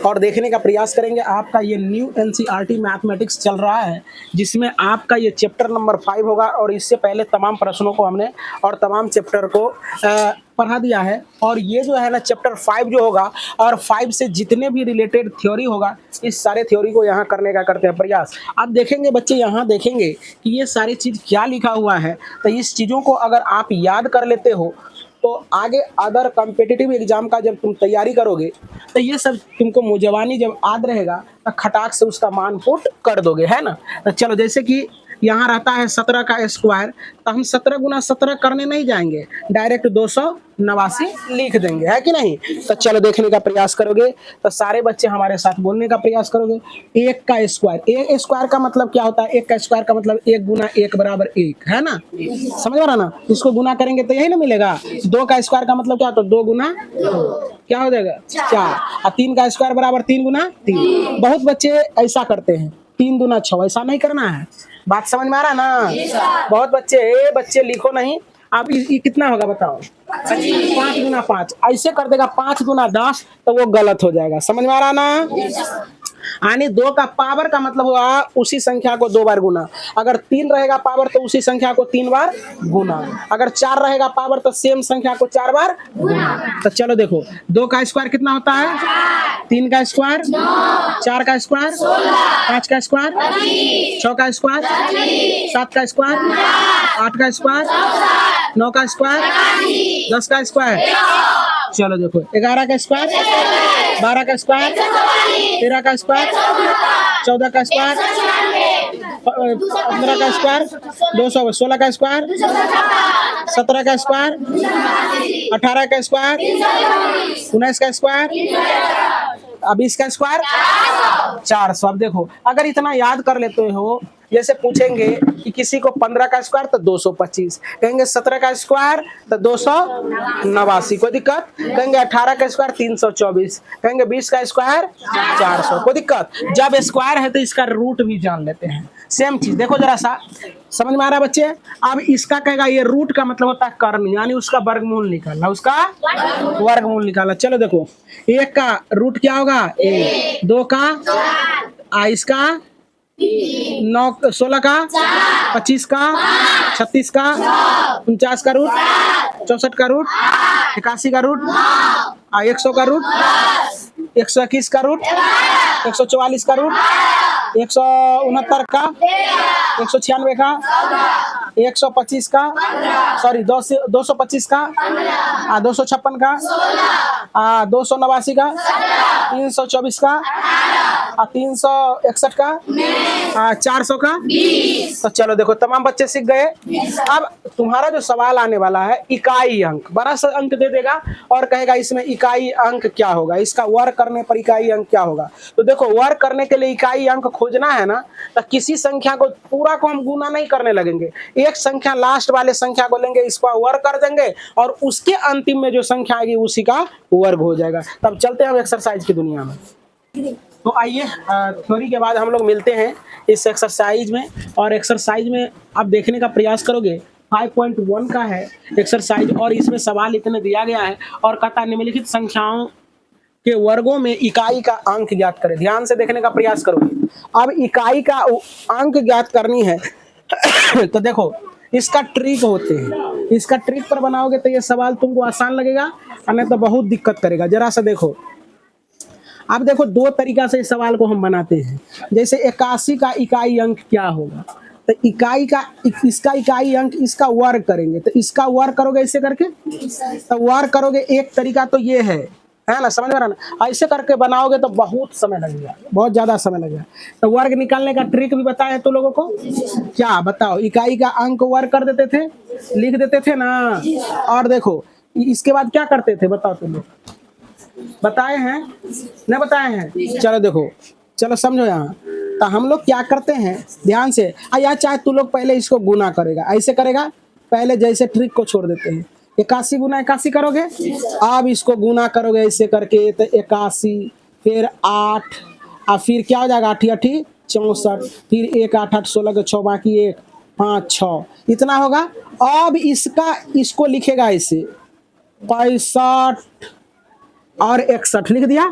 और देखने का प्रयास करेंगे। आपका ये न्यू एनसीईआरटी मैथमेटिक्स चल रहा है, जिसमें आपका ये चैप्टर नंबर 5 होगा और इससे पहले तमाम प्रश्नों को हमने और तमाम चैप्टर को पढ़ा दिया है। और ये जो है ना चैप्टर 5 जो होगा और 5 से जितने भी रिलेटेड थ्योरी होगा, इस सारे थ्योरी को यहाँ करने का करते हैं प्रयास। आप देखेंगे बच्चे, यहाँ देखेंगे कि ये सारी चीज़ क्या लिखा हुआ है, तो इस चीज़ों को अगर आप याद कर लेते हो तो आगे अदर कॉम्पिटिटिव एग्जाम का जब तुम तैयारी करोगे तो ये सब तुमको मुजवानी जब याद रहेगा तो खटाक से उसका मान पुट कर दोगे, है ना। तो चलो, जैसे कि यहाँ रहता है 17 का स्क्वायर, तो हम 17 गुना 17 करने नहीं जाएंगे, डायरेक्ट 289 लिख देंगे, है कि नहीं। तो चलो देखने का प्रयास करोगे तो सारे बच्चे हमारे साथ बोलने का प्रयास करोगे। 1 का स्क्वायर, एक स्क्वायर का मतलब क्या होता है? 1 का स्क्वायर का मतलब 1 गुना 1 बराबर 1, है ना। समझ रहा ना, इसको गुना करेंगे तो यही ना मिलेगा। 2 का स्क्वायर का मतलब क्या होता है? 2 गुना 2 क्या हो जाएगा? 4। और 3 का स्क्वायर बराबर 3 गुना 3। बहुत बच्चे ऐसा करते हैं, 3 दूना 6, ऐसा नहीं करना है। बात समझ में आ रहा ना? बहुत बच्चे लिखो नहीं। अब ये कितना होगा बताओ? 5 गुना 5, ऐसे कर देगा 5 गुना 10, तो वो गलत हो जाएगा। समझ में आ रहा ना? यानी 2 का पावर का मतलब हुआ उसी संख्या को 2 बार गुना। अगर 3 रहेगा पावर तो उसी संख्या को 3 बार गुना। अगर 4 रहेगा पावर तो सेम संख्या को 4 बार गुना। तो चलो देखो, 2 का स्क्वायर कितना होता है? 3 का स्क्वायर 4 का स्क्वायर 5 का स्क्वायर 6 का स्क्वायर 7 का स्क्वायर 8 का स्क्वायर 9 का स्क्वायर 10 का स्क्वायर। चलो देखो, 11 का स्क्वायर 12 का स्क्वायर 13 का स्क्वायर 14 का स्क्वायर 15 का स्क्वायर 200, 16 का स्क्वायर 17 का स्क्वायर 18 का स्क्वायर 19 का स्क्वायर, अब इसका स्क्वायर 400। अब देखो, अगर इतना याद कर लेते हो, जैसे पूछेंगे कि किसी को 15 का स्क्वायर तो 225, कहेंगे 17 का स्क्वायर तो 289, कोई दिक्कत? कहेंगे 18 का स्क्वायर 324, कहेंगे 20 का स्क्वायर 400, कोई दिक्कत? जब स्क्वायर है तो इसका रूट भी जान लेते हैं। सेम चीज देखो जरा सा, समझ में आ रहा है बच्चे? अब इसका कहेगा, ये रूट का मतलब होता है कर्ण, यानी उसका वर्गमूल निकालना, उसका वर्गमूल निकालना। चलो देखो, 1 का रूट क्या होगा? 1। 2 का इसका 9, 16 का 25 का 36 का 49 का रूट 64 का रूट 81 का रूट 100 का रूट 121 का रूट 144 का रूट 169 का 196 का 125 का, सॉरी 225 का 256 का 289 का 324 का 361 का 400 का। तो चलो देखो, तमाम बच्चे सीख गए। अब तुम्हारा जो सवाल आने वाला है, इकाई अंक, बड़ा सा अंक दे देगा और कहेगा इसमें इकाई अंक क्या होगा, इसका वर्ग करने पर इकाई अंक क्या होगा। तो देखो, वर्ग करने के लिए इकाई अंक खोजना है ना, तो किसी संख्या को पूरा को हम गुना नहीं करने लगेंगे, एक संख्या लास्ट वाले संख्या को लेंगे, इसका वर्ग कर देंगे और उसके अंतिम में जो संख्या आएगी उसी का वर्ग हो जाएगा। तब चलते हैं हम एक्सरसाइज की दुनिया में। तो आइए, थ्योरी के बाद हम लोग मिलते हैं इस एक्सरसाइज में। और एक्सरसाइज में आप देखने का प्रयास करोगे, 5.1 का है एक्सरसाइज, और इसमें सवाल इतने दिया गया है और कहता है निम्नलिखित संख्याओं के वर्गों में इकाई का अंक ज्ञात करें। ध्यान से देखने का प्रयास करोगे। अब इकाई का अंक ज्ञात करनी है तो देखो, इसका ट्रिक होते हैं, इसका ट्रिक पर बनाओगे तो ये सवाल तुमको आसान लगेगा, नहीं तो बहुत दिक्कत करेगा। जरा सा देखो, अब देखो, 2 तरीका से इस सवाल को हम बनाते हैं। जैसे 81 का इकाई अंक क्या होगा, तो इकाई का इसका इकाई अंक, इसका वर्ग करेंगे, तो इसका वर्ग करोगे ऐसे करके, तो वर्ग करोगे। एक तरीका तो ये है ना, समझ में रहा ना? ऐसे करके बनाओगे तो बहुत समय लगेगा, बहुत ज्यादा समय लगेगा। तो वर्ग निकालने का ट्रिक भी बताया है तुम लोगों को, क्या बताओ? इकाई का अंक वर्ग कर देते थे, लिख देते थे ना। और देखो, इसके बाद क्या करते थे बताओ तुम लोग? बताए हैं नहीं बताए हैं? चलो देखो, चलो समझो। यहाँ तो हम लोग क्या करते हैं, ध्यान से। या चाहे तू लोग पहले इसको गुना करेगा, ऐसे करेगा पहले, जैसे ट्रिक को छोड़ देते हैं। 81 गुना 81 करोगे, अब इसको गुना करोगे ऐसे करके, तो 81 फिर 8, और फिर क्या हो जाएगा? 8 8 64, फिर 1 8 8 16 के 6 बाकी 1 5 6, इतना होगा। अब इसको लिखेगा ऐसे 65 और 61 लिख दिया।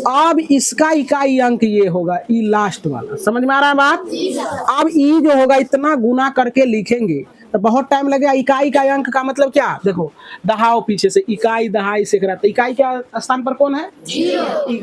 अब इसका इकाई अंक ये होगा, ई लास्ट वाला। समझ में आ रहा है बात? अब ई जो होगा इतना गुना करके लिखेंगे तो बहुत टाइम लगेगा। इकाई का अंक का मतलब क्या? देखो दहाओ पीछे से, इकाई दहाई से करा, तो इकाई के स्थान पर कौन है?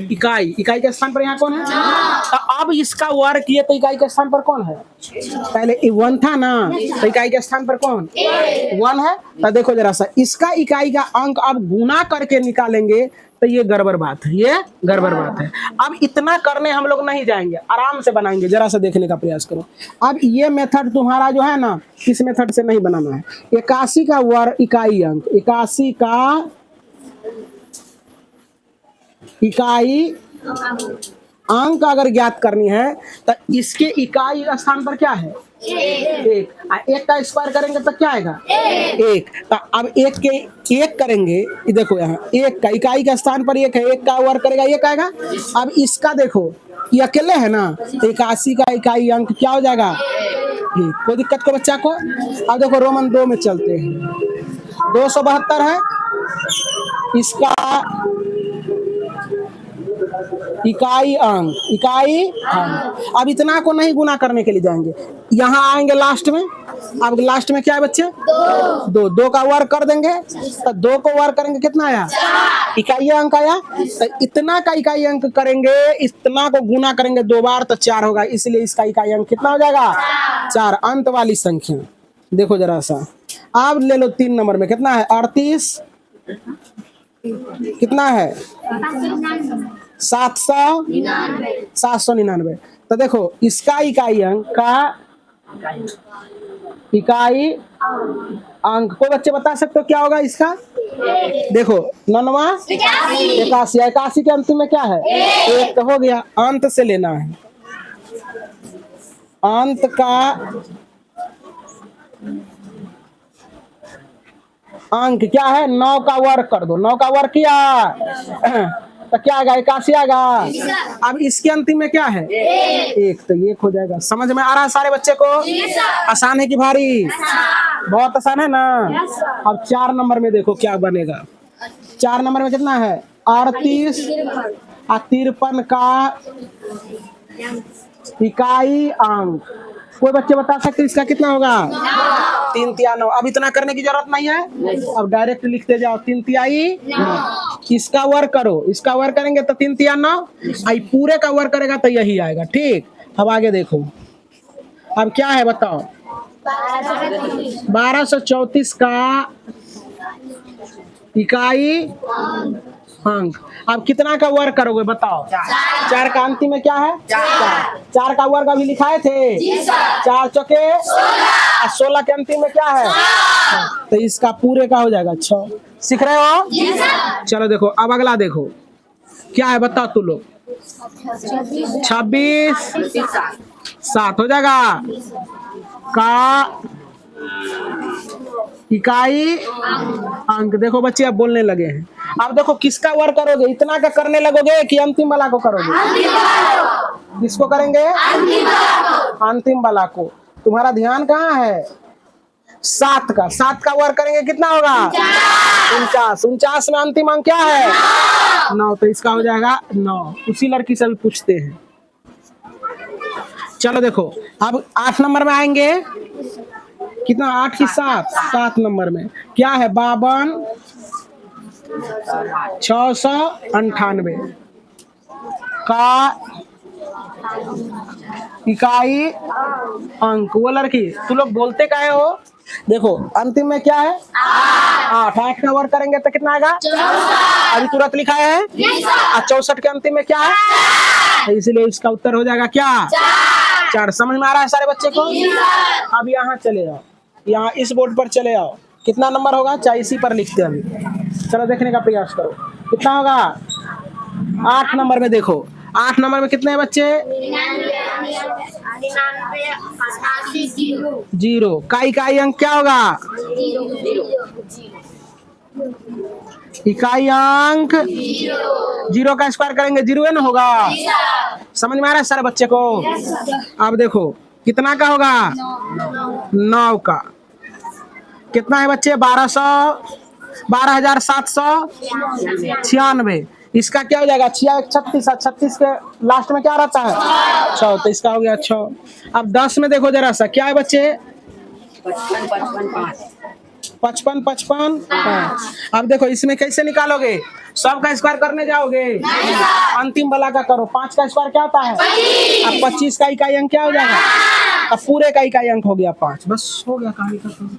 इकाई। इकाई के स्थान पर यहाँ कौन है? तो अब इसका वर्ग किए तो इकाई के स्थान पर कौन है? पहले 1 था ना, तो इकाई के स्थान पर कौन? 1 है। तो देखो जरा सा, इसका इकाई का अंक अब गुना करके निकालेंगे तो ये गड़बड़ बात है, ये गड़बड़ बात है। अब इतना करने हम लोग नहीं जाएंगे, आराम से बनाएंगे। जरा सा देखने का प्रयास करो। अब ये मेथड तुम्हारा जो है ना, इस मेथड से नहीं बनाना है। 81 का वर्ग इकाई अंक, 81 का इकाई अंक अगर ज्ञात करनी है तो इसके इकाई स्थान पर क्या है? 1। एक का स्क्वायर करेंगे तो क्या आएगा? 1। तो अब एक के एक करेंगे, देखो यहाँ 1 का इकाई के स्थान पर 1 है, 1 का वर्ग करेगा 1 आएगा। अब इसका देखो ये अकेले है ना, 81 का इकाई अंक क्या हो जाएगा? कोई दिक्कत को बच्चा को? अब देखो रोमन 2 में चलते हैं, 272 है इसका इकाई अंक, इकाई अंक। अब इतना को नहीं गुना करने के लिए जाएंगे, यहाँ आएंगे लास्ट में। अब लास्ट में क्या है बच्चे? 2। 2 का वर्ग कर देंगे तो 2 को वर्ग करेंगे कितना आया? इकाई अंक आया। तो इतना का इकाई अंक करेंगे, इतना को गुना करेंगे 2 बार तो 4 होगा, इसलिए इसका इकाई अंक कितना हो जाएगा? 4। अंत वाली संख्या देखो जरा सा। अब ले लो 3 नंबर में कितना है? 38 कितना है? 799। तो देखो इसका इकाई अंक का इकाई अंक को बच्चे बता सकते हो क्या होगा इसका? देखो 9 81। 81 के अंतिम में क्या है? 1 तो हो गया। अंत से लेना है, अंत का अंक क्या है? 9 का वर्ग कर दो। 9 का वर्ग किया तो क्या आएगा? 81 आएगा। अब इसके अंतिम में क्या है? 1, तो 1 हो जाएगा। समझ में आ रहा है सारे बच्चे को? आसान है कि भारी? बहुत आसान है ना। अब 4 नंबर में देखो क्या बनेगा। 4 नंबर में कितना है? 38 और 53 का इकाई अंक। कोई बच्चे बता सकते हैं इसका कितना होगा? 3 तिया 9। अब इतना करने की जरूरत नहीं है, अब डायरेक्ट लिखते जाओ 3 तिहाई 9। इसका वर्ग करो, इसका वर्ग करेंगे तो 3 तिया 9, आई पूरे का वर्ग करेगा तो यही आएगा। ठीक, अब आगे देखो। अब क्या है बताओ? 1234 का इकाई अंक। अब कितना का वर्ग करोगे बताओ? 4 का अंतिम में क्या है? 4 का वर्ग अभी लिखाए थे। 4 चौके 16 के अंतिम में क्या है? तो इसका पूरे का हो जाएगा 6। सीख रहे हो? चलो देखो अब अगला देखो क्या है बताओ तू लोग। 26 7 हो जाएगा का इकाई अंक। देखो बच्चे अब बोलने लगे हैं। अब देखो किसका वर्ग करोगे? इतना का करने लगोगे कि अंतिम वाला को करोगे? किसको करेंगे? अंतिम वाला को। तुम्हारा ध्यान कहाँ है? 7 का। 7 का वर्ग करेंगे कितना होगा? 49। 49 में अंतिम अंक क्या है? 9, तो इसका हो जाएगा 9। उसी लड़की से भी पूछते हैं। चलो देखो अब 8 नंबर में आएंगे। कितना? 8 की 7। 7 नंबर में क्या है? 52 698 का इकाई अंक। वो लड़की तू लोग बोलते काहे हो? देखो अंतिम में क्या है? 8। 8 का वर्ग करेंगे तो कितना आएगा? अभी तुरंत लिखा है। 64 के अंतिम में क्या है? तो इसलिए इसका उत्तर हो जाएगा क्या? 4। समझ में आ रहा है सारे बच्चे को? अब यहाँ चले जाओ, यहाँ इस बोर्ड पर चले आओ। कितना नंबर होगा? चाहे इसी पर लिखते हैं अभी। चलो देखने का प्रयास करो कितना होगा। 8 नंबर में देखो। 8 नंबर में कितने बच्चे? 0 का इकाई अंक क्या होगा? इकाई अंक 0 का स्क्वायर करेंगे 0 ना होगा। समझ में आ रहा है सारे बच्चे को? अब देखो कितना का होगा? 9 का। कितना है बच्चे? 1200 12,796। इसका क्या हो जाएगा? 6 1 36, 36 के लास्ट में क्या रहता है? 6, तो इसका हो गया 6। अब 10 में देखो जरा सा, क्या है बच्चे? 55 55 5। अब देखो इसमें कैसे निकालोगे? सब का स्क्वायर करने जाओगे? अंतिम वाला का करो। 5 का स्क्वायर क्या होता है? अब 25 का इकाई अंक क्या हो जाएगा? अब पूरे का इकाई अंक हो गया 5। बस हो गया, कहानी खत्म।